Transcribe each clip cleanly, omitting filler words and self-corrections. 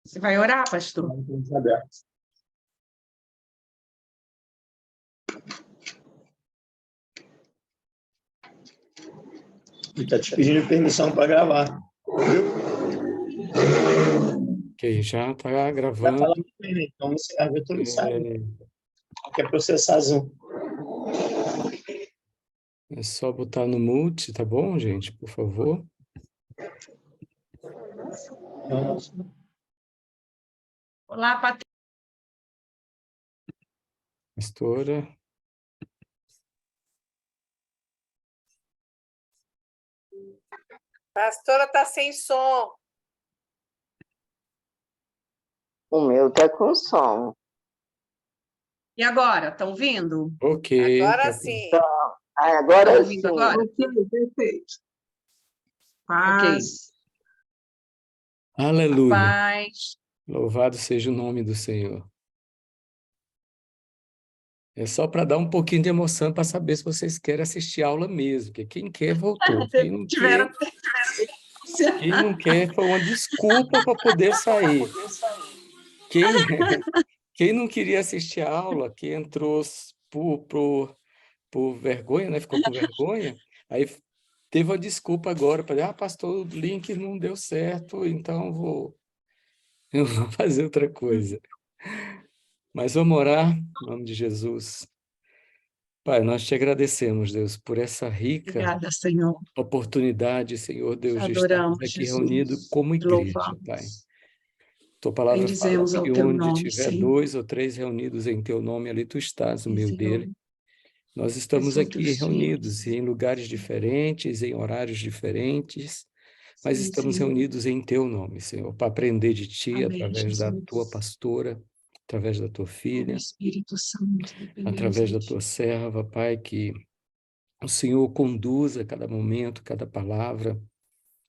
Você vai orar, pastor? Estamos abertos. Ele está te pedindo permissão para gravar. Ok, já está Está gravando. falando bem, né? Então você abre tudo sabe. Quer processar Zoom. É só botar no mute, tá bom, gente? Por favor. Olá, Patrícia. Pastora. Pastora está sem som. O meu tá com som. E agora, estão ouvindo? Ok. Agora tá bom. sim. Agora Estão ouvindo sim. agora? Ok, perfeito. Paz. Aleluia. Paz. Louvado seja o nome do Senhor. É só para dar um pouquinho de emoção para saber se vocês querem assistir aula mesmo, porque quem quer voltou. Tiveram... Quem não quer foi uma desculpa para poder sair. Quem não queria assistir a aula, que entrou por vergonha, né? Ficou com vergonha, aí teve uma desculpa agora para dizer, pastor, o link não deu certo, então eu vou fazer outra coisa. Mas vamos orar, em nome de Jesus. Pai, nós te agradecemos, Deus, por essa rica Obrigada, Senhor. oportunidade, Senhor Deus, de Adoramos, estarmos aqui Jesus. reunidos como igreja, Louvamos. Pai. Tua palavra fala Bendizemos ao que teu onde nome, tiver Senhor. 2 ou 3 reunidos em teu nome, ali tu estás no meio Senhor. dele. Nós estamos São aqui teus reunidos filhos. em lugares diferentes, em horários diferentes, mas Sim, estamos Senhor. reunidos em teu nome, Senhor, para aprender de ti, Amém, através da Jesus. tua pastora, através da tua O filha, Espírito Santo. através da tua serva, Pai, que o Senhor conduza cada momento, cada palavra,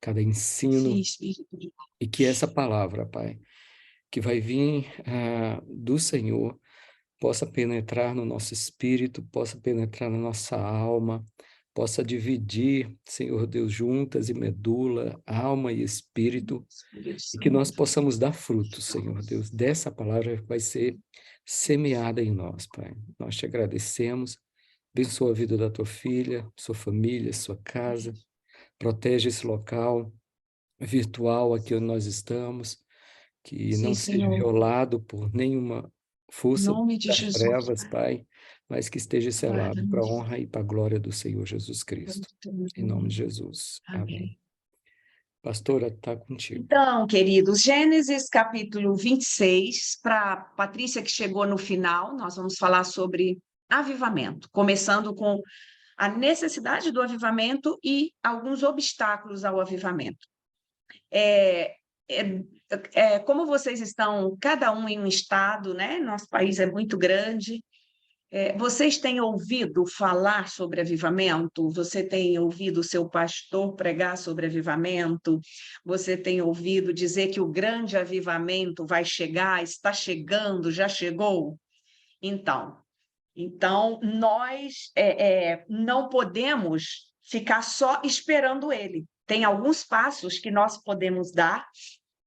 cada ensino, Sim, Espírito de e que essa palavra, Pai, que vai vir do Senhor, possa penetrar no nosso espírito, possa penetrar na nossa alma, possa dividir, Senhor Deus, juntas e medula, alma e espírito, e que nós possamos dar frutos, Senhor Deus, dessa palavra que vai ser semeada em nós, Pai. Nós te agradecemos, abençoa a vida da tua filha, sua família, sua casa, protege esse local virtual aqui onde nós estamos, que Sim, não seja Senhor. violado por nenhuma Em força nome de das Jesus. trevas, Pai, mas que esteja selado para a Guarda-nos. honra e para a glória do Senhor Jesus Cristo. Em nome de Jesus. Amém. Amém. Pastora, está contigo. Então, queridos, Gênesis capítulo 26, para Patrícia que chegou no final, nós vamos falar sobre avivamento, começando com a necessidade do avivamento e alguns obstáculos ao avivamento. Como vocês estão, cada um em um estado, né? Nosso país é muito grande. Vocês têm ouvido falar sobre avivamento? Você tem ouvido o seu pastor pregar sobre avivamento? Você tem ouvido dizer que o grande avivamento vai chegar, está chegando, já chegou? Então nós não podemos ficar só esperando ele. Tem alguns passos que nós podemos dar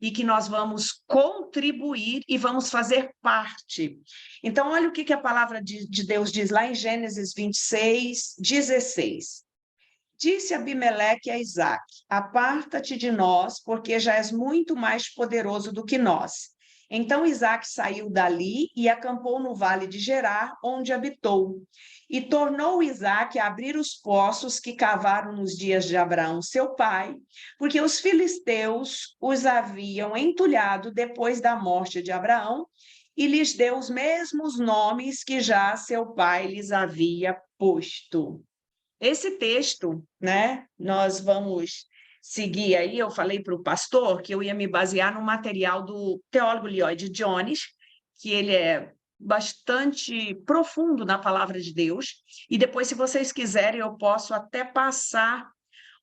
e que nós vamos contribuir e vamos fazer parte. Então, olha o que a palavra de Deus diz lá em Gênesis 26, 16. Disse Abimeleque a Isaque, aparta-te de nós, porque já és muito mais poderoso do que nós. Então Isaque saiu dali e acampou no vale de Gerar, onde habitou. E tornou Isaque a abrir os poços que cavaram nos dias de Abraão, seu pai, porque os filisteus os haviam entulhado depois da morte de Abraão, e lhes deu os mesmos nomes que já seu pai lhes havia posto. Esse texto, né, nós vamos seguir aí, eu falei para o pastor que eu ia me basear no material do teólogo Lloyd Jones, que ele é bastante profundo na palavra de Deus, e depois, se vocês quiserem, eu posso até passar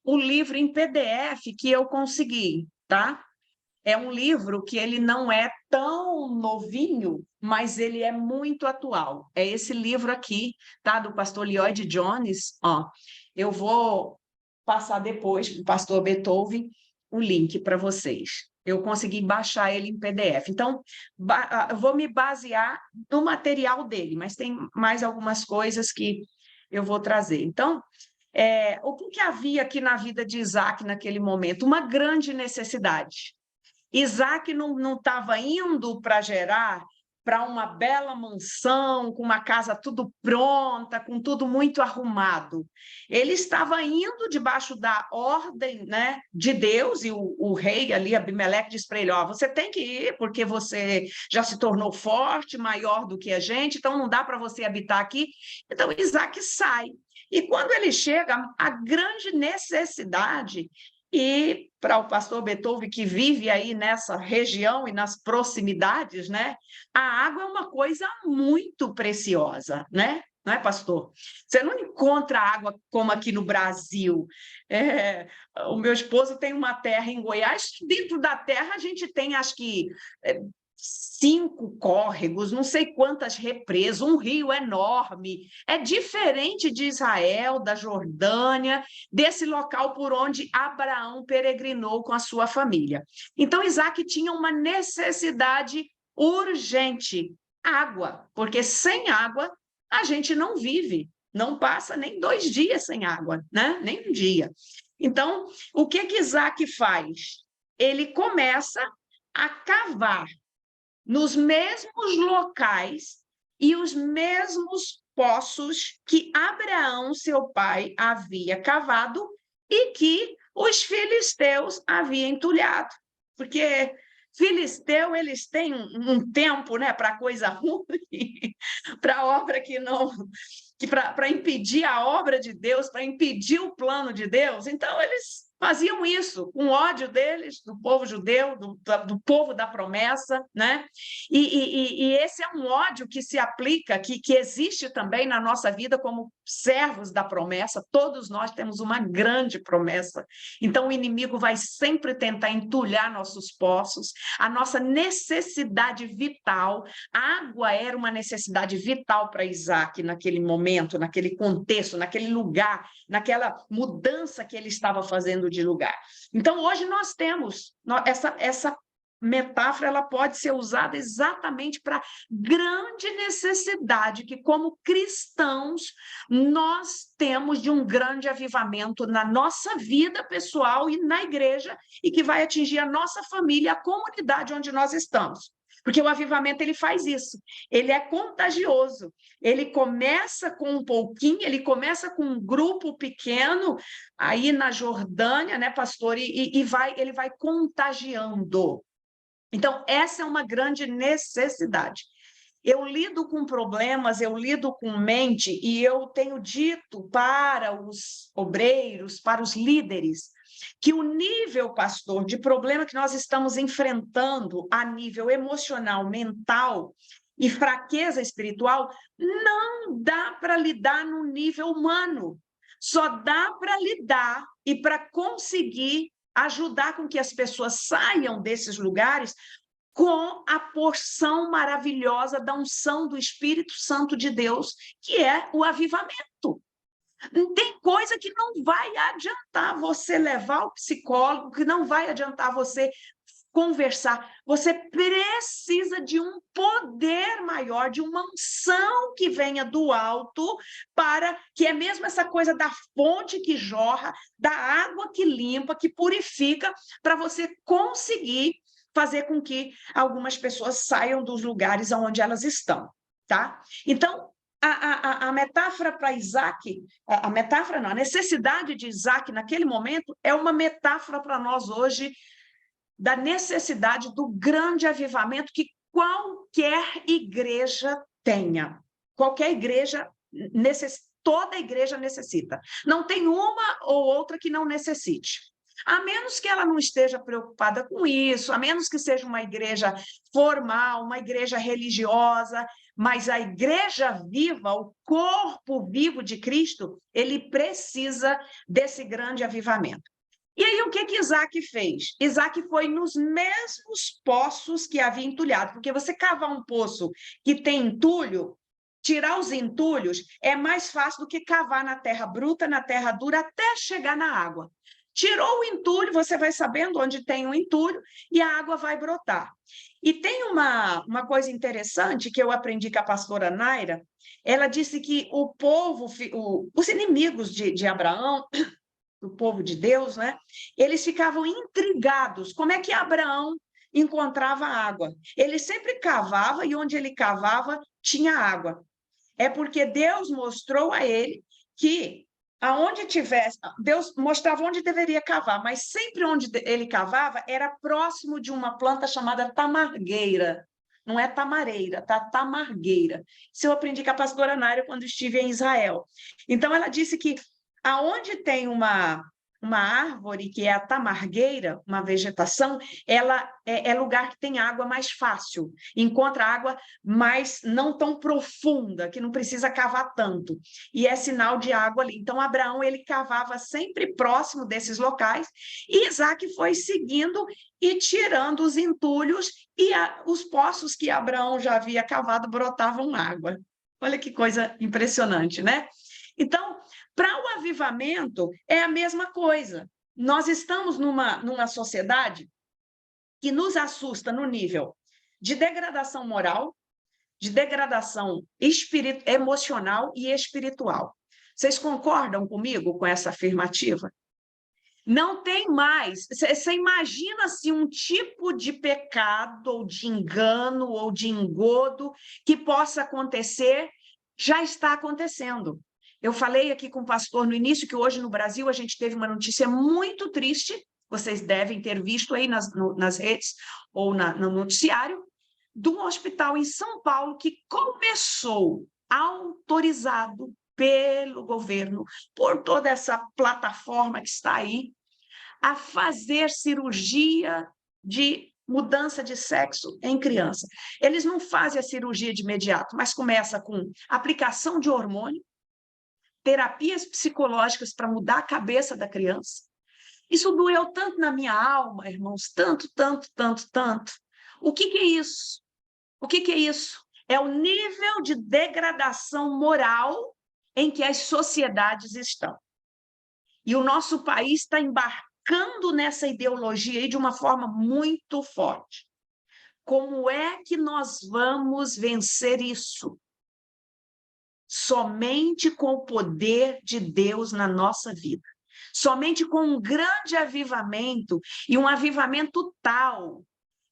o livro em PDF que eu consegui, tá? É um livro que ele não é tão novinho, mas ele é muito atual. É esse livro aqui, tá? Do pastor Lloyd Jones. Ó, eu vou passar depois para o pastor Beethoven o link para vocês, Eu consegui baixar ele em PDF. Então, eu vou me basear no material dele, mas tem mais algumas coisas que eu vou trazer. Então, o que havia aqui na vida de Isaac naquele momento? Uma grande necessidade. Isaac não estava indo para Gerar para uma bela mansão, com uma casa tudo pronta, com tudo muito arrumado. Ele estava indo debaixo da ordem, né, de Deus, e o rei ali, Abimeleque, disse para ele, você tem que ir, porque você já se tornou forte, maior do que a gente, então não dá para você habitar aqui. Então, Isaac sai. E quando ele chega, a grande necessidade, e para o pastor Beethoven, que vive aí nessa região e nas proximidades, né? A água é uma coisa muito preciosa, né? Não é, pastor? Você não encontra água como aqui no Brasil. O meu esposo tem uma terra em Goiás, dentro da terra a gente tem, acho que, 5 córregos, não sei quantas represas, um rio enorme. É diferente de Israel, da Jordânia, desse local por onde Abraão peregrinou com a sua família. Então, Isaac tinha uma necessidade urgente, água, porque sem água a gente não vive, não passa nem 2 dias sem água, né? Nem um dia. Então, o que Isaac faz? Ele começa a cavar nos mesmos locais e os mesmos poços que Abraão, seu pai, havia cavado e que os filisteus haviam entulhado. Porque filisteu, eles têm um tempo, né, para coisa ruim, para obra que não... para impedir a obra de Deus, para impedir o plano de Deus. Então, eles faziam isso, com ódio deles, do povo judeu, do povo da promessa, né? E esse é um ódio que se aplica, que existe também na nossa vida como servos da promessa. Todos nós temos uma grande promessa. Então, o inimigo vai sempre tentar entulhar nossos poços, a nossa necessidade vital. A água era uma necessidade vital para Isaac naquele momento, naquele contexto, naquele lugar, naquela mudança que ele estava fazendo de lugar. Então, hoje nós temos essa metáfora, ela pode ser usada exatamente para grande necessidade que, como cristãos, nós temos de um grande avivamento na nossa vida pessoal e na igreja, e que vai atingir a nossa família, a comunidade onde nós estamos. Porque o avivamento, ele faz isso, ele é contagioso, ele começa com um pouquinho, ele começa com um grupo pequeno, aí na Jordânia, né, pastor, ele vai contagiando. Então, essa é uma grande necessidade. Eu lido com problemas, eu lido com mente, e eu tenho dito para os obreiros, para os líderes, que o nível, pastor, de problema que nós estamos enfrentando a nível emocional, mental e fraqueza espiritual, não dá para lidar no nível humano. Só dá para lidar e para conseguir ajudar com que as pessoas saiam desses lugares com a porção maravilhosa da unção do Espírito Santo de Deus, que é o avivamento. Tem coisa que não vai adiantar você levar o psicólogo, que não vai adiantar você conversar. Você precisa de um poder maior, de uma unção que venha do alto, para que é mesmo essa coisa da fonte que jorra, da água que limpa, que purifica, para você conseguir fazer com que algumas pessoas saiam dos lugares onde elas estão, tá? Então, a metáfora para Isaac, a metáfora não, a necessidade de Isaac naquele momento é uma metáfora para nós hoje da necessidade do grande avivamento que qualquer igreja tenha. Qualquer igreja, toda igreja necessita. Não tem uma ou outra que não necessite. A menos que ela não esteja preocupada com isso, a menos que seja uma igreja formal, uma igreja religiosa, mas a igreja viva, o corpo vivo de Cristo, ele precisa desse grande avivamento. E aí, o que Isaac fez? Isaac foi nos mesmos poços que havia entulhado, porque você cavar um poço que tem entulho, tirar os entulhos é mais fácil do que cavar na terra bruta, na terra dura, até chegar na água. tirou o entulho, você vai sabendo onde tem um entulho e a água vai brotar. E tem uma coisa interessante que eu aprendi com a pastora Naira, ela disse que o povo, os inimigos de Abraão, do povo de Deus, né? Eles ficavam intrigados. Como é que Abraão encontrava água? Ele sempre cavava e onde ele cavava tinha água. É porque Deus mostrou a ele que aonde tivesse, Deus mostrava onde deveria cavar, mas sempre onde ele cavava era próximo de uma planta chamada tamargueira. Não é tamareira, tá? Tamargueira. Isso eu aprendi com a pastora Naira quando estive em Israel. Então, ela disse que aonde tem uma árvore, que é a tamargueira, uma vegetação, ela é lugar que tem água mais fácil, encontra água mais não tão profunda, que não precisa cavar tanto, e é sinal de água ali. Então, Abraão, ele cavava sempre próximo desses locais, e Isaac foi seguindo e tirando os entulhos, e os poços que Abraão já havia cavado brotavam água. Olha que coisa impressionante, né? Então, para o avivamento, é a mesma coisa. Nós estamos numa sociedade que nos assusta no nível de degradação moral, de degradação emocional e espiritual. Vocês concordam comigo com essa afirmativa? Não tem mais. Você imagina se um tipo de pecado, ou de engano, ou de engodo que possa acontecer, já está acontecendo. Eu falei aqui com o pastor no início que hoje no Brasil a gente teve uma notícia muito triste, vocês devem ter visto aí nas redes ou no noticiário, de um hospital em São Paulo que começou autorizado pelo governo, por toda essa plataforma que está aí, a fazer cirurgia de mudança de sexo em criança. Eles não fazem a cirurgia de imediato, mas começa com aplicação de hormônio, terapias psicológicas para mudar a cabeça da criança. Isso doeu tanto na minha alma, irmãos, tanto, tanto, tanto, tanto. O que é isso? O que é isso? É o nível de degradação moral em que as sociedades estão. E o nosso país está embarcando nessa ideologia aí de uma forma muito forte. Como é que nós vamos vencer isso? Somente com o poder de Deus na nossa vida. Somente com um grande avivamento, e um avivamento tal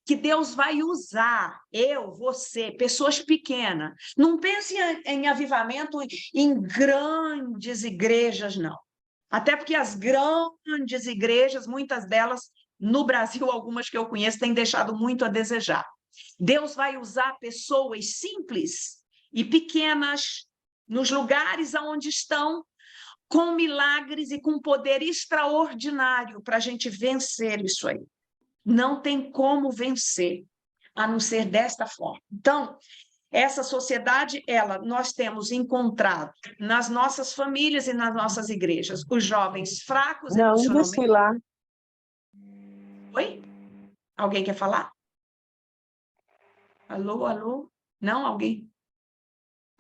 que Deus vai usar eu, você, pessoas pequenas. Não pense em avivamento em grandes igrejas, não. Até porque as grandes igrejas, muitas delas, no Brasil, algumas que eu conheço, têm deixado muito a desejar. Deus vai usar pessoas simples e pequenas, nos lugares onde estão, com milagres e com poder extraordinário para a gente vencer isso aí. Não tem como vencer, a não ser desta forma. Então, essa sociedade, nós temos encontrado nas nossas famílias e nas nossas igrejas, os jovens fracos emocionalmente. Não, lá. Oi? Alguém quer falar? Alô, alô? Não, alguém?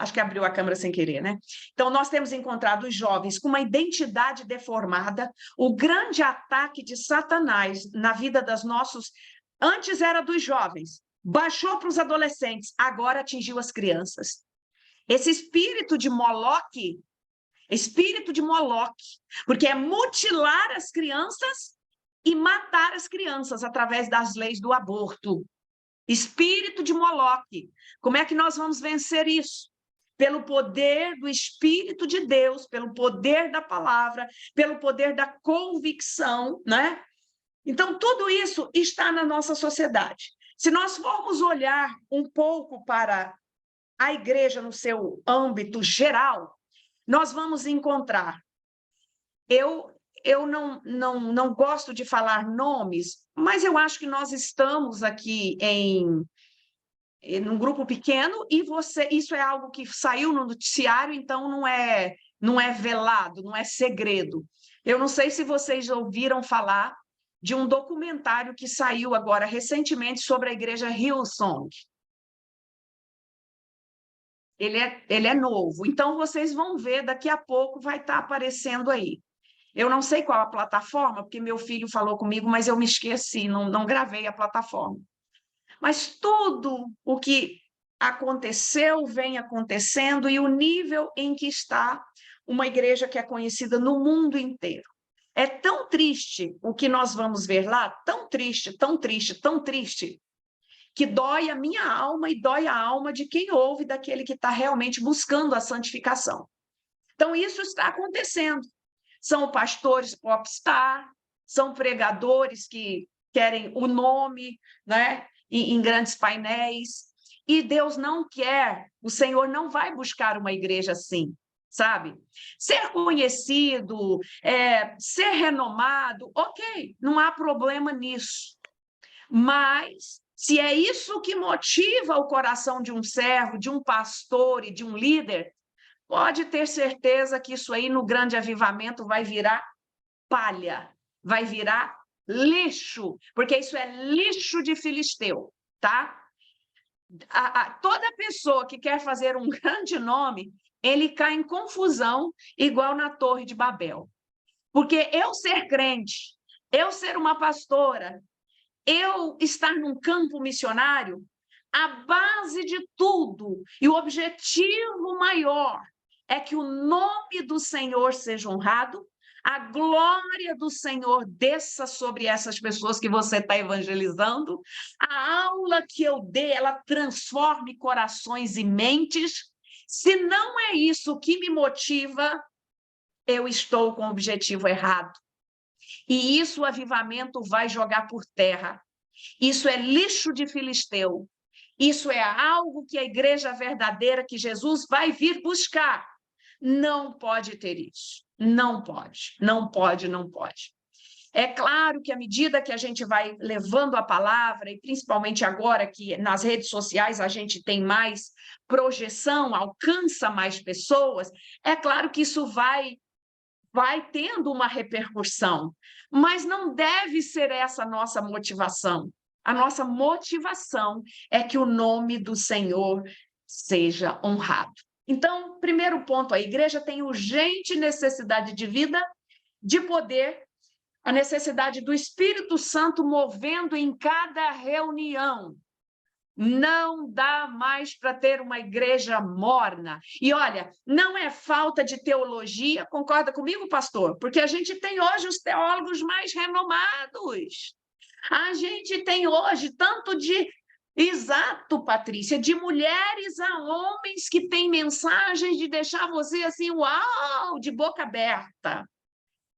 Acho que abriu a câmera sem querer, né? Então, nós temos encontrado os jovens com uma identidade deformada, o grande ataque de Satanás na vida dos nossos... Antes era dos jovens, baixou para os adolescentes, agora atingiu as crianças. Esse espírito de Moloque, porque é mutilar as crianças e matar as crianças através das leis do aborto. Espírito de Moloque. Como é que nós vamos vencer isso? Pelo poder do Espírito de Deus, pelo poder da palavra, pelo poder da convicção, né? Então, tudo isso está na nossa sociedade. Se nós formos olhar um pouco para a igreja no seu âmbito geral, nós vamos encontrar. Eu não gosto de falar nomes, mas eu acho que nós estamos aqui num grupo pequeno, e isso é algo que saiu no noticiário, então não é velado, não é segredo. Eu não sei se vocês ouviram falar de um documentário que saiu agora recentemente sobre a igreja Hillsong. Ele é novo, então vocês vão ver, daqui a pouco vai estar aparecendo aí. Eu não sei qual a plataforma, porque meu filho falou comigo, mas eu me esqueci, não gravei a plataforma. Mas tudo o que aconteceu, vem acontecendo, e o nível em que está uma igreja que é conhecida no mundo inteiro. É tão triste o que nós vamos ver lá, tão triste, tão triste, tão triste, que dói a minha alma e dói a alma de quem ouve, daquele que está realmente buscando a santificação. Então, isso está acontecendo. São pastores popstar, são pregadores que querem o nome, né, em grandes painéis, e Deus não quer, o Senhor não vai buscar uma igreja assim, sabe? Ser conhecido, ser renomado, ok, não há problema nisso. Mas, se é isso que motiva o coração de um servo, de um pastor e de um líder, pode ter certeza que isso aí no grande avivamento vai virar palha, vai virar lixo, porque isso é lixo de filisteu, tá? Toda pessoa que quer fazer um grande nome, ele cai em confusão, igual na Torre de Babel. Porque eu ser crente, eu ser uma pastora, eu estar num campo missionário, a base de tudo e o objetivo maior é que o nome do Senhor seja honrado, a glória do Senhor desça sobre essas pessoas que você está evangelizando, a aula que eu dei, ela transforme corações e mentes. Se não é isso que me motiva, eu estou com o objetivo errado. E isso o avivamento vai jogar por terra. Isso é lixo de filisteu. Isso é algo que a igreja verdadeira que Jesus vai vir buscar. Não pode ter isso. Não pode, não pode, não pode. É claro que à medida que a gente vai levando a palavra, e principalmente agora que nas redes sociais a gente tem mais projeção, alcança mais pessoas, é claro que isso vai tendo uma repercussão, mas não deve ser essa a nossa motivação. A nossa motivação é que o nome do Senhor seja honrado. Então, primeiro ponto, a igreja tem urgente necessidade de vida, de poder, a necessidade do Espírito Santo movendo em cada reunião. Não dá mais para ter uma igreja morna. E olha, não é falta de teologia, concorda comigo, pastor? Porque a gente tem hoje os teólogos mais renomados. A gente tem hoje tanto de... Exato, Patrícia, de mulheres a homens que têm mensagens de deixar você assim, uau, de boca aberta.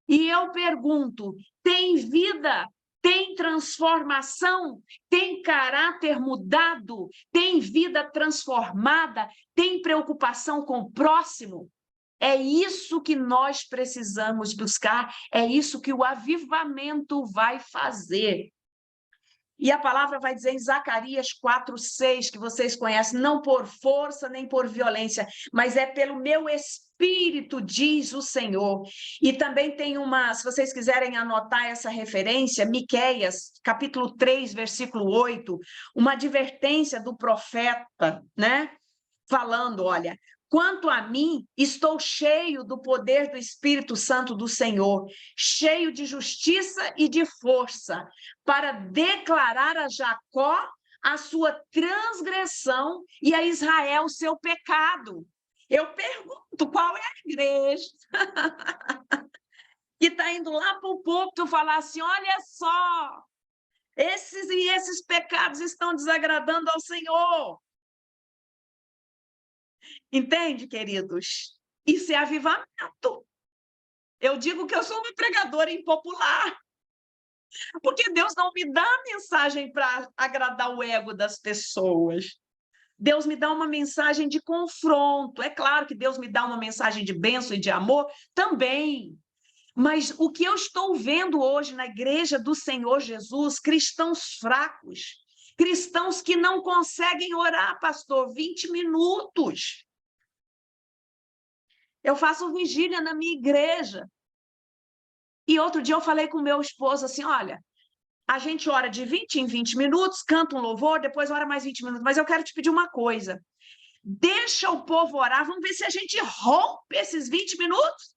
E eu pergunto, tem vida? Tem transformação, tem caráter mudado, tem vida transformada, tem preocupação com o próximo. É isso que nós precisamos buscar, é isso que o avivamento vai fazer. E a palavra vai dizer em Zacarias 4:6, que vocês conhecem, não por força nem por violência, mas é pelo meu Espírito, diz o Senhor. E também tem se vocês quiserem anotar essa referência, Miqueias, capítulo 3, versículo 8, uma advertência do profeta, né? Falando, olha, quanto a mim, estou cheio do poder do Espírito Santo do Senhor, cheio de justiça e de força, para declarar a Jacó a sua transgressão e a Israel o seu pecado. Eu pergunto, qual é a igreja que está indo lá para o púlpito falar assim, olha só, esses pecados estão desagradando ao Senhor. Entende, queridos? Isso é avivamento. Eu digo que eu sou uma pregadora impopular, porque Deus não me dá mensagem para agradar o ego das pessoas. Deus me dá uma mensagem de confronto. É claro que Deus me dá uma mensagem de bênção e de amor também. Mas o que eu estou vendo hoje na igreja do Senhor Jesus, cristãos fracos, cristãos que não conseguem orar, pastor, 20 minutos. Eu faço vigília na minha igreja. E outro dia eu falei com o meu esposo assim, olha, a gente ora de 20 em 20 minutos, canta um louvor, depois ora mais 20 minutos, mas eu quero te pedir uma coisa. Deixa o povo orar, vamos ver se a gente rompe esses 20 minutos.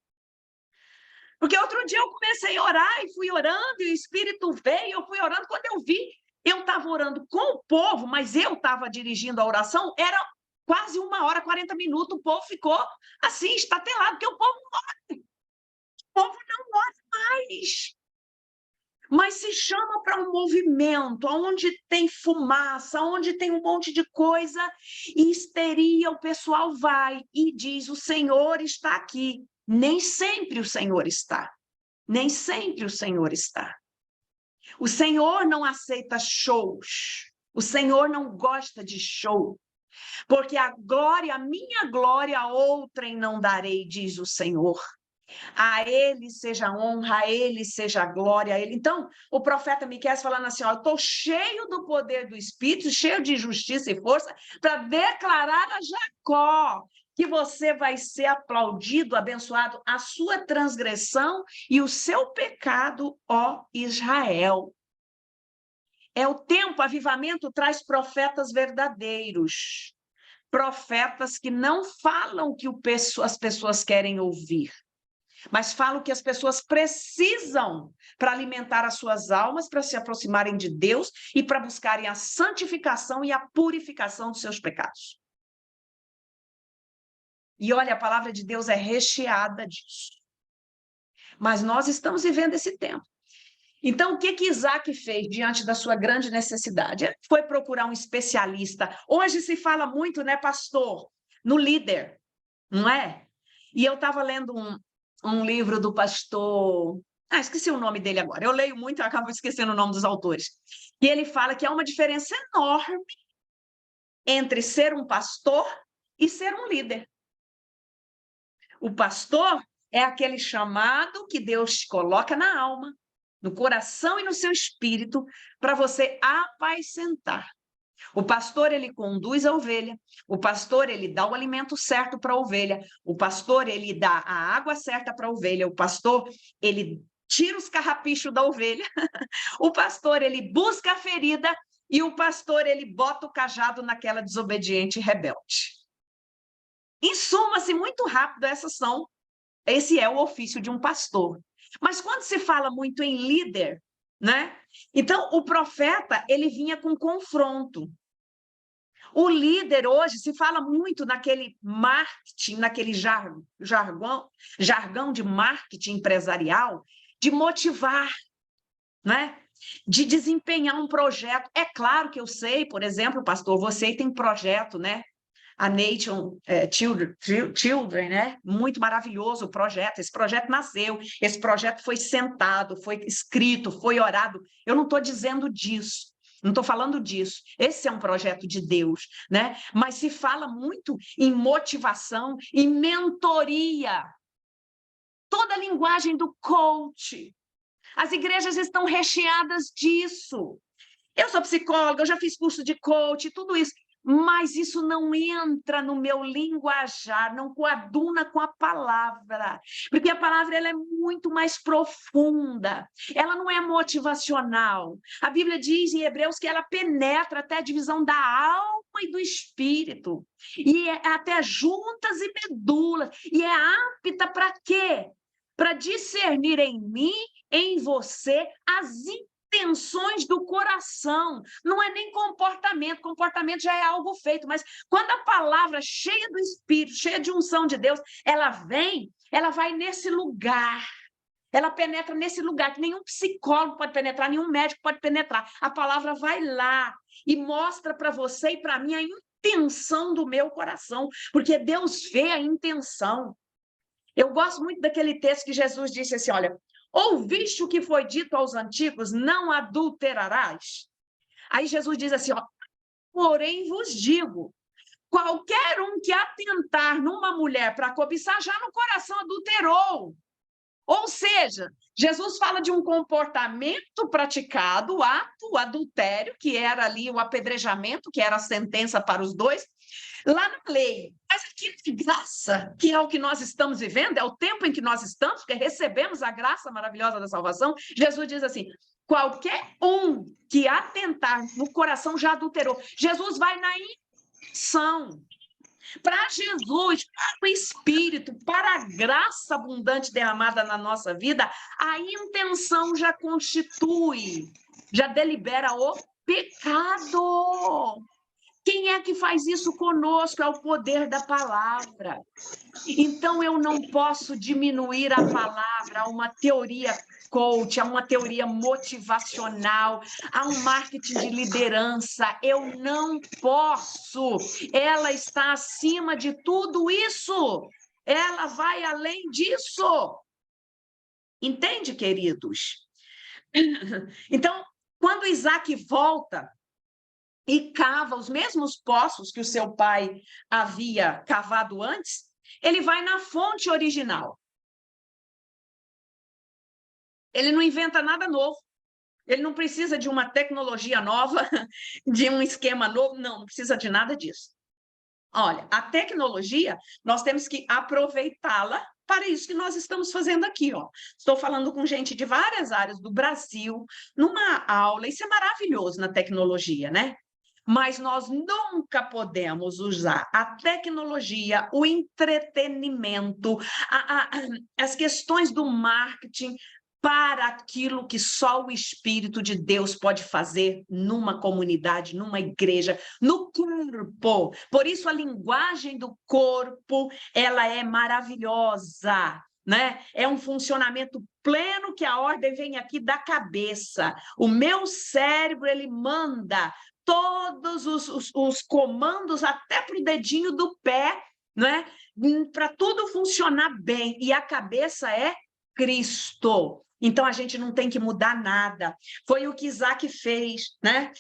Porque outro dia eu comecei a orar e fui orando, e o Espírito veio, eu fui orando. Quando eu vi, eu estava orando com o povo, mas eu estava dirigindo a oração, era quase 1h, 40 minutos, o povo ficou assim, estatelado, porque o povo não ora mais. Mas se chama para um movimento, onde tem fumaça, onde tem um monte de coisa, e histeria, o pessoal vai e diz, o Senhor está aqui. Nem sempre o Senhor está. Nem sempre o Senhor está. O Senhor não aceita shows. O Senhor não gosta de show. Porque a minha glória, a outrem não darei, diz o Senhor. A ele seja a honra, a ele seja a glória, a ele. Então, o profeta Miqueias falando assim, ó, eu estou cheio do poder do Espírito, cheio de justiça e força, para declarar a Jacó que você vai ser aplaudido, abençoado, a sua transgressão e o seu pecado, ó Israel. É o tempo, avivamento traz profetas verdadeiros, profetas que não falam o que as pessoas querem ouvir, mas falam o que as pessoas precisam para alimentar as suas almas, para se aproximarem de Deus e para buscarem a santificação e a purificação dos seus pecados. E olha, a palavra de Deus é recheada disso. Mas nós estamos vivendo esse tempo. Então, o que Isaac fez diante da sua grande necessidade? Ele foi procurar um especialista. Hoje se fala muito, né, pastor, no líder, não é? E eu estava lendo um livro do pastor... esqueci o nome dele agora. Eu leio muito e acabo esquecendo o nome dos autores. E ele fala que há uma diferença enorme entre ser um pastor e ser um líder. O pastor é aquele chamado que Deus te coloca na alma, no coração e no seu espírito, para você apacentar. O pastor, ele conduz a ovelha, o pastor, ele dá o alimento certo para a ovelha, o pastor, ele dá a água certa para a ovelha, o pastor, ele tira os carrapichos da ovelha, o pastor, ele busca a ferida e o pastor, ele bota o cajado naquela desobediente e rebelde. Em suma-se, muito rápido, esse é o ofício de um pastor. Mas quando se fala muito em líder, né? Então, o profeta, ele vinha com confronto. O líder hoje, se fala muito naquele marketing, naquele jargão de marketing empresarial, de motivar, né? De desempenhar um projeto. É claro que eu sei, por exemplo, pastor, você tem projeto, né? A Nation Children, né? Muito maravilhoso o projeto. Esse projeto nasceu, esse projeto foi sentado, foi escrito, foi orado. Eu não estou dizendo disso, não estou falando disso. Esse é um projeto de Deus, né? Mas se fala muito em motivação, em mentoria. Toda a linguagem do coach. As igrejas estão recheadas disso. Eu sou psicóloga, eu já fiz curso de coach, tudo isso. Mas isso não entra no meu linguajar, não coaduna com a palavra, porque a palavra ela é muito mais profunda, ela não é motivacional. A Bíblia diz em Hebreus que ela penetra até a divisão da alma e do espírito, e é até juntas e medulas, e é apta para quê? Para discernir em mim, em você, as intenções do coração, não é nem comportamento já é algo feito, mas quando a palavra cheia do Espírito, cheia de unção de Deus, ela vai nesse lugar, ela penetra nesse lugar que nenhum psicólogo pode penetrar, nenhum médico pode penetrar, a palavra vai lá e mostra para você e para mim a intenção do meu coração, porque Deus vê a intenção. Eu gosto muito daquele texto que Jesus disse assim, olha, ouviste o que foi dito aos antigos, não adulterarás? Aí Jesus diz assim, ó, porém vos digo, qualquer um que atentar numa mulher para cobiçar, já no coração adulterou. Ou seja, Jesus fala de um comportamento praticado, o ato, o adultério, que era ali o apedrejamento, que era a sentença para os dois, lá na lei. Mas aqui de graça, que é o que nós estamos vivendo, é o tempo em que nós estamos, porque recebemos a graça maravilhosa da salvação, Jesus diz assim, qualquer um que atentar no coração já adulterou. Jesus vai na intenção. para Jesus, para o Espírito, para a graça abundante derramada na nossa vida, a intenção já constitui, já delibera o pecado. Quem é que faz isso conosco? É o poder da palavra. Então, eu não posso diminuir a palavra a uma teoria coach, a uma teoria motivacional, a um marketing de liderança. Eu não posso. Ela está acima de tudo isso. Ela vai além disso. Entende, queridos? Então, quando Isaac volta e cava os mesmos poços que o seu pai havia cavado antes, ele vai na fonte original. Ele não inventa nada novo. Ele não precisa de uma tecnologia nova, de um esquema novo. Não precisa de nada disso. Olha, a tecnologia, nós temos que aproveitá-la para isso que nós estamos fazendo aqui, ó. Estou falando com gente de várias áreas do Brasil, numa aula. Isso é maravilhoso na tecnologia, né? Mas nós nunca podemos usar a tecnologia, o entretenimento, as questões do marketing para aquilo que só o Espírito de Deus pode fazer numa comunidade, numa igreja, no corpo. Por isso a linguagem do corpo, ela é maravilhosa, né? É um funcionamento pleno que a ordem vem aqui da cabeça. O meu cérebro, ele manda todos os comandos até para o dedinho do pé, né? Para tudo funcionar bem. E a cabeça é Cristo. Então, a gente não tem que mudar nada. Foi o que Isaac fez, né?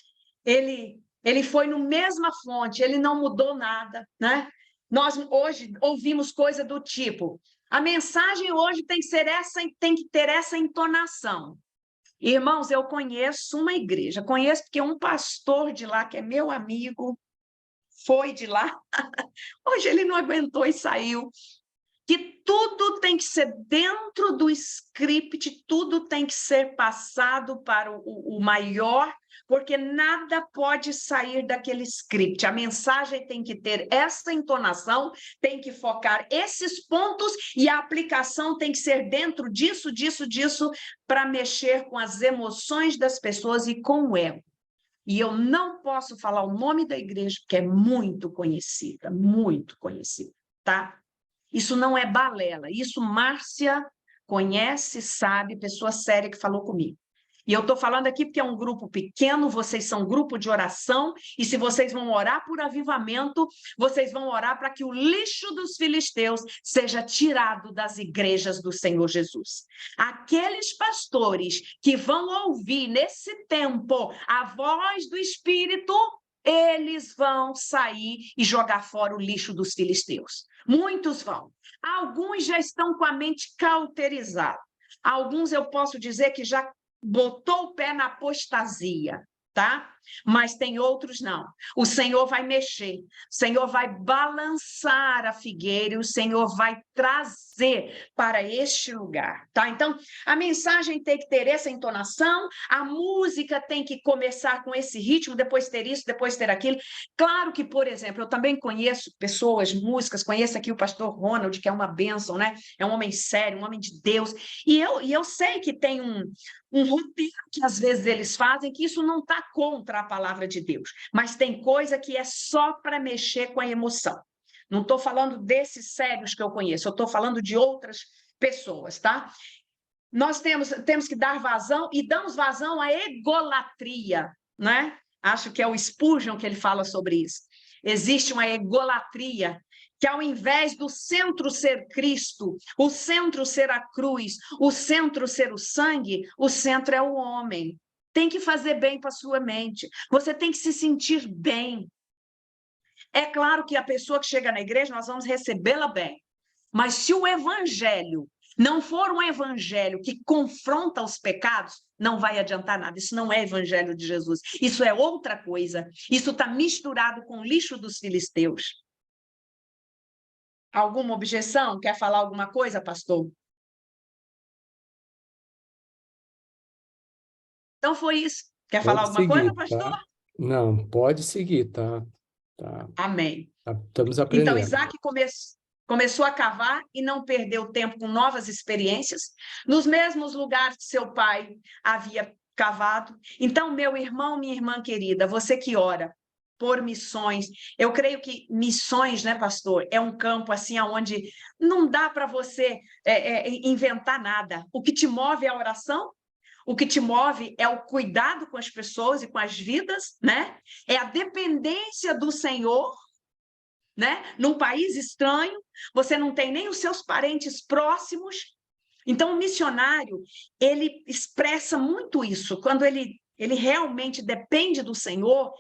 Ele foi na mesma fonte, ele não mudou nada, né? Nós hoje ouvimos coisa do tipo, a mensagem hoje tem que ter essa entonação. Irmãos, eu conheço uma igreja, conheço porque um pastor de lá, que é meu amigo, foi de lá, hoje ele não aguentou e saiu, que tudo tem que ser dentro do script, tudo tem que ser passado para o maior, porque nada pode sair daquele script. A mensagem tem que ter essa entonação, tem que focar esses pontos e a aplicação tem que ser dentro disso, para mexer com as emoções das pessoas e com o ego. E eu não posso falar o nome da igreja, porque é muito conhecida, tá? Isso não é balela, isso Márcia conhece, sabe, pessoa séria que falou comigo. E eu estou falando aqui porque é um grupo pequeno, vocês são grupo de oração, e se vocês vão orar por avivamento, vocês vão orar para que o lixo dos filisteus seja tirado das igrejas do Senhor Jesus. Aqueles pastores que vão ouvir nesse tempo a voz do Espírito, eles vão sair e jogar fora o lixo dos filisteus. Muitos vão. Alguns já estão com a mente cauterizada. Alguns eu posso dizer que já botou o pé na apostasia, tá? Mas tem outros não. O Senhor vai mexer, o Senhor vai balançar a figueira, e o Senhor vai trazer para este lugar, tá? Então, a mensagem tem que ter essa entonação, a música tem que começar com esse ritmo, depois ter isso, depois ter aquilo. Claro que, por exemplo, eu também conheço pessoas, músicas, conheço aqui o pastor Ronald, que é uma bênção, né? É um homem sério, um homem de Deus, e eu sei que tem um roteiro que às vezes eles fazem, que isso não está contra a palavra de Deus, mas tem coisa que é só para mexer com a emoção. Não estou falando desses sérios que eu conheço, eu estou falando de outras pessoas, tá? Nós temos que dar vazão, e damos vazão à egolatria, né? Acho que é o Spurgeon que ele fala sobre isso. Existe uma egolatria, que ao invés do centro ser Cristo, o centro ser a cruz, o centro ser o sangue, o centro é o homem. Tem que fazer bem para a sua mente. Você tem que se sentir bem. É claro que a pessoa que chega na igreja, nós vamos recebê-la bem. Mas se o evangelho não for um evangelho que confronta os pecados, não vai adiantar nada. Isso não é evangelho de Jesus. Isso é outra coisa. Isso está misturado com o lixo dos filisteus. Alguma objeção? Quer falar alguma coisa, pastor? Então foi isso. Quer falar Pode alguma coisa, seguir, pastor? tá? Não, pode seguir, tá? Tá, Amém. estamos Então, aprendendo. Isaac começou a cavar e não perdeu tempo com novas experiências, nos mesmos lugares que seu pai havia cavado. Então, meu irmão, minha irmã querida, você que ora por missões, eu creio que missões, né, pastor, é um campo assim onde não dá para você inventar nada. O que te move é a oração, o que te move é o cuidado com as pessoas e com as vidas, né? É a dependência do Senhor, né? Num país estranho, você não tem nem os seus parentes próximos. Então, o missionário, ele expressa muito isso. Quando ele realmente depende do Senhor,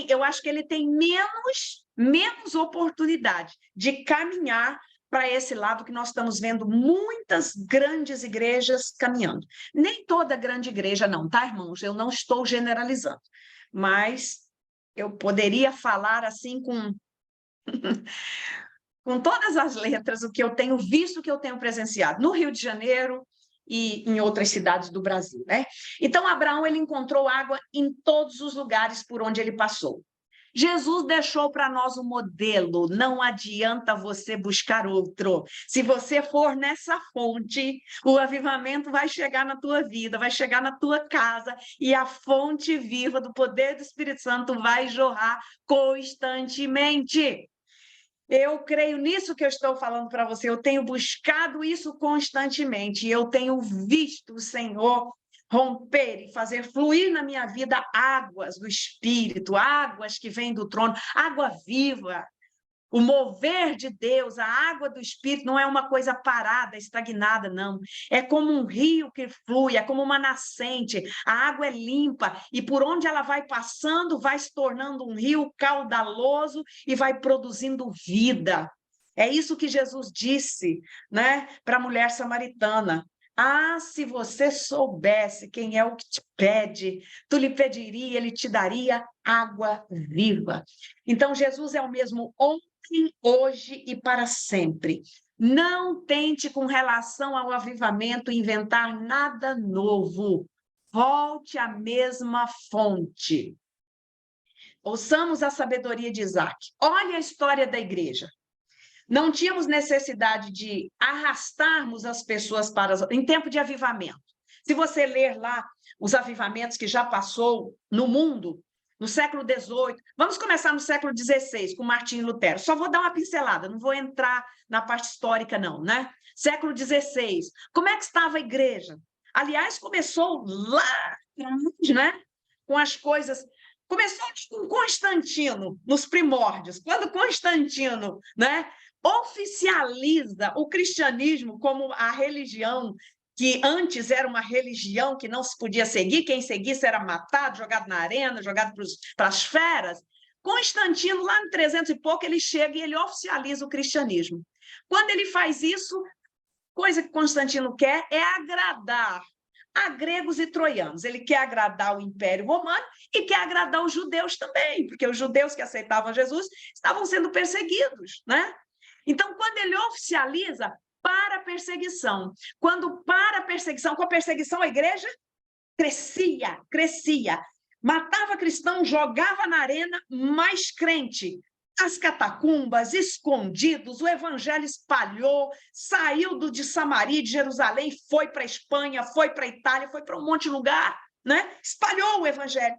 eu acho que ele tem menos oportunidade de caminhar para esse lado que nós estamos vendo muitas grandes igrejas caminhando. Nem toda grande igreja não, tá, irmãos? Eu não estou generalizando, mas eu poderia falar assim com todas as letras o que eu tenho visto, o que eu tenho presenciado no Rio de Janeiro e em outras cidades do Brasil, né? Então, Abraão, ele encontrou água em todos os lugares por onde ele passou. Jesus deixou para nós um modelo, não adianta você buscar outro. Se você for nessa fonte, o avivamento vai chegar na tua vida, vai chegar na tua casa, e a fonte viva do poder do Espírito Santo vai jorrar constantemente. Eu creio nisso que eu estou falando para você, eu tenho buscado isso constantemente, e eu tenho visto o Senhor romper e fazer fluir na minha vida águas do Espírito, águas que vêm do trono, água viva. O mover de Deus, a água do Espírito não é uma coisa parada, estagnada, não. É como um rio que flui, é como uma nascente. A água é limpa e por onde ela vai passando, vai se tornando um rio caudaloso e vai produzindo vida. É isso que Jesus disse, né, para a mulher samaritana. Ah, se você soubesse quem é o que te pede, tu lhe pediria, ele te daria água viva. Então, Jesus é o mesmo ontem, hoje e para sempre. Não tente, com relação ao avivamento, inventar nada novo. Volte à mesma fonte. Ouçamos a sabedoria de Isaac. Olha a história da igreja. Não tínhamos necessidade de arrastarmos as pessoas em tempo de avivamento. Se você ler lá os avivamentos que já passou no mundo, no século XVIII, vamos começar no século XVI, com Martinho Lutero. Só vou dar uma pincelada, não vou entrar na parte histórica, não, né? Século XVI, como é que estava a igreja? Aliás, começou lá, né? Com as coisas... Começou com Constantino, nos primórdios. Quando Constantino, né, oficializa o cristianismo como a religião que antes era uma religião que não se podia seguir, quem seguisse era matado, jogado na arena, jogado para as feras. Constantino, lá em 300 e pouco, ele chega e ele oficializa o cristianismo. Quando ele faz isso, coisa que Constantino quer é agradar a gregos e troianos. Ele quer agradar o Império Romano e quer agradar os judeus também, porque os judeus que aceitavam Jesus estavam sendo perseguidos, né? Então, quando ele oficializa, para a perseguição. Quando para a perseguição, com a perseguição a igreja crescia. Matava cristão, jogava na arena, mais crente. As catacumbas, escondidos, o evangelho espalhou, saiu de Samaria, de Jerusalém, foi para a Espanha, foi para a Itália, foi para um monte de lugar, né? Espalhou o evangelho.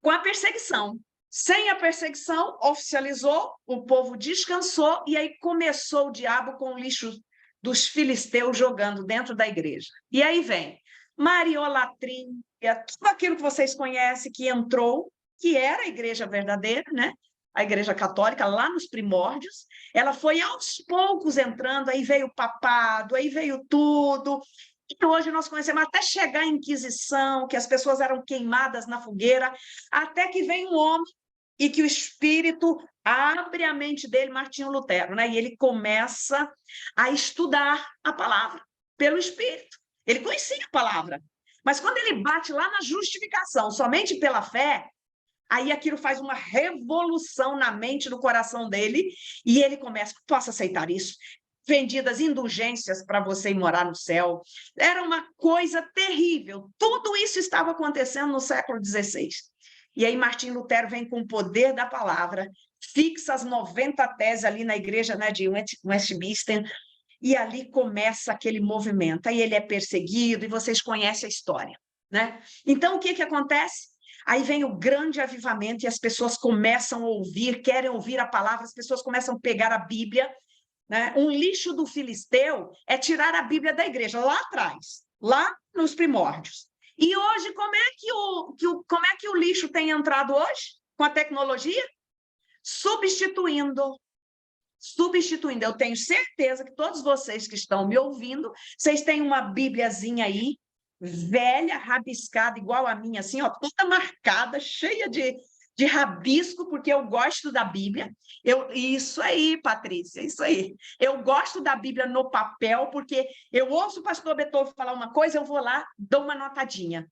Com a perseguição. Sem a perseguição, oficializou, o povo descansou, e aí começou o diabo com o lixo dos filisteus jogando dentro da igreja. E aí vem mariolatria, tudo aquilo que vocês conhecem que entrou, que era a igreja verdadeira, né? A igreja católica, lá nos primórdios, ela foi aos poucos entrando, aí veio o papado, aí veio tudo, e hoje nós conhecemos até chegar à Inquisição, que as pessoas eram queimadas na fogueira, até que vem um homem e que o Espírito abre a mente dele, Martinho Lutero, né? E ele começa a estudar a palavra pelo Espírito. Ele conhecia a palavra, mas quando ele bate lá na justificação, somente pela fé, aí aquilo faz uma revolução na mente, no coração dele, e ele começa, posso aceitar isso? Vendidas indulgências para você ir morar no céu. Era uma coisa terrível. Tudo isso estava acontecendo no século XVI. E aí Martim Lutero vem com o poder da palavra, fixa as 90 teses ali na igreja, né, de Westminster, e ali começa aquele movimento. Aí ele é perseguido, e vocês conhecem a história, né? Então, o que acontece? Aí vem o grande avivamento e as pessoas começam a ouvir, querem ouvir a palavra, as pessoas começam a pegar a Bíblia, né? Um lixo do filisteu é tirar a Bíblia da igreja, lá atrás, lá nos primórdios. E hoje, como é que o lixo tem entrado hoje? Com a tecnologia? Substituindo. Eu tenho certeza que todos vocês que estão me ouvindo, vocês têm uma bíbliazinha aí, velha, rabiscada, igual a minha, assim, ó, toda marcada, cheia de rabisco, porque eu gosto da Bíblia. Isso aí, Patrícia, isso aí. Eu gosto da Bíblia no papel, porque eu ouço o pastor Beethoven falar uma coisa, eu vou lá, dou uma notadinha.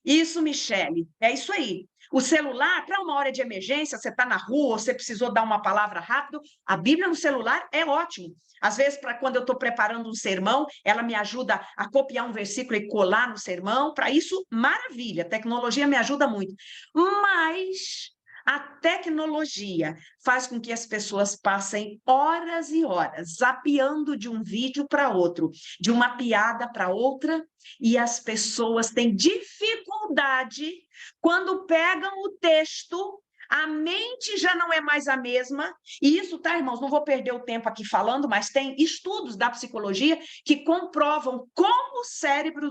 Isso, Michele, é isso aí. O celular, para uma hora de emergência, você está na rua, você precisou dar uma palavra rápido, a Bíblia no celular é ótimo. Às vezes, para quando eu estou preparando um sermão, ela me ajuda a copiar um versículo e colar no sermão. Para isso, maravilha, a tecnologia me ajuda muito. Mas a tecnologia faz com que as pessoas passem horas e horas zapeando de um vídeo para outro, de uma piada para outra, e as pessoas têm dificuldade quando pegam o texto, a mente já não é mais a mesma, e isso, tá, irmãos, não vou perder o tempo aqui falando, mas tem estudos da psicologia que comprovam como o cérebro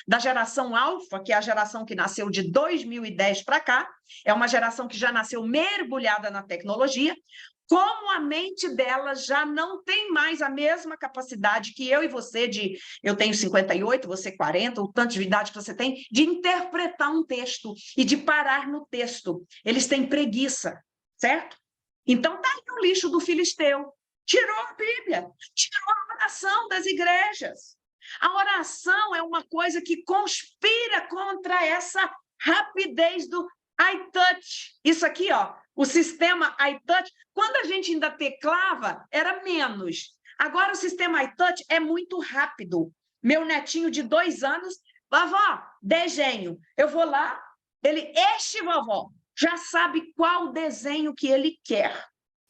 da geração alfa, que é a geração que nasceu de 2010 para cá, é uma geração que já nasceu mergulhada na tecnologia, como a mente dela já não tem mais a mesma capacidade que eu e você, eu tenho 58, você 40, o tanto de idade que você tem, de interpretar um texto e de parar no texto. Eles têm preguiça, certo? Então, tá aí o lixo do filisteu. Tirou a Bíblia, tirou a oração das igrejas. A oração é uma coisa que conspira contra essa rapidez do iTouch. Isso aqui, ó, o sistema iTouch, quando a gente ainda teclava, era menos. Agora o sistema iTouch é muito rápido. Meu netinho de 2 anos, vovó, desenho. Eu vou lá, vovó, já sabe qual desenho que ele quer.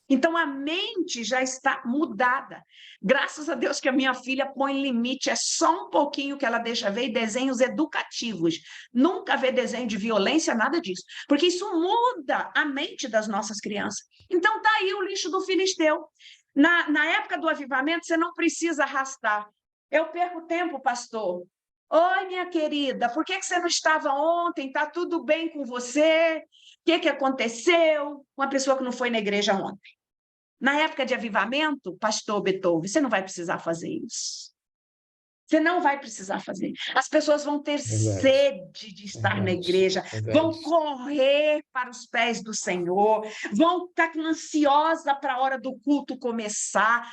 Então, a mente já está mudada. Graças a Deus que a minha filha põe limite, é só um pouquinho que ela deixa ver, desenhos educativos. Nunca vê desenho de violência, nada disso. Porque isso muda a mente das nossas crianças. Então, está aí o lixo do filisteu. Na época do avivamento, você não precisa arrastar. Eu perco tempo, pastor. Oi, minha querida, por que você não estava ontem? Está tudo bem com você? O que aconteceu? Uma pessoa que não foi na igreja ontem. Na época de avivamento, pastor Beethoven, você não vai precisar fazer isso. Você não vai precisar fazer. As pessoas vão ter sede de estar na igreja, vão correr para os pés do Senhor, vão ficar ansiosas para a hora do culto começar.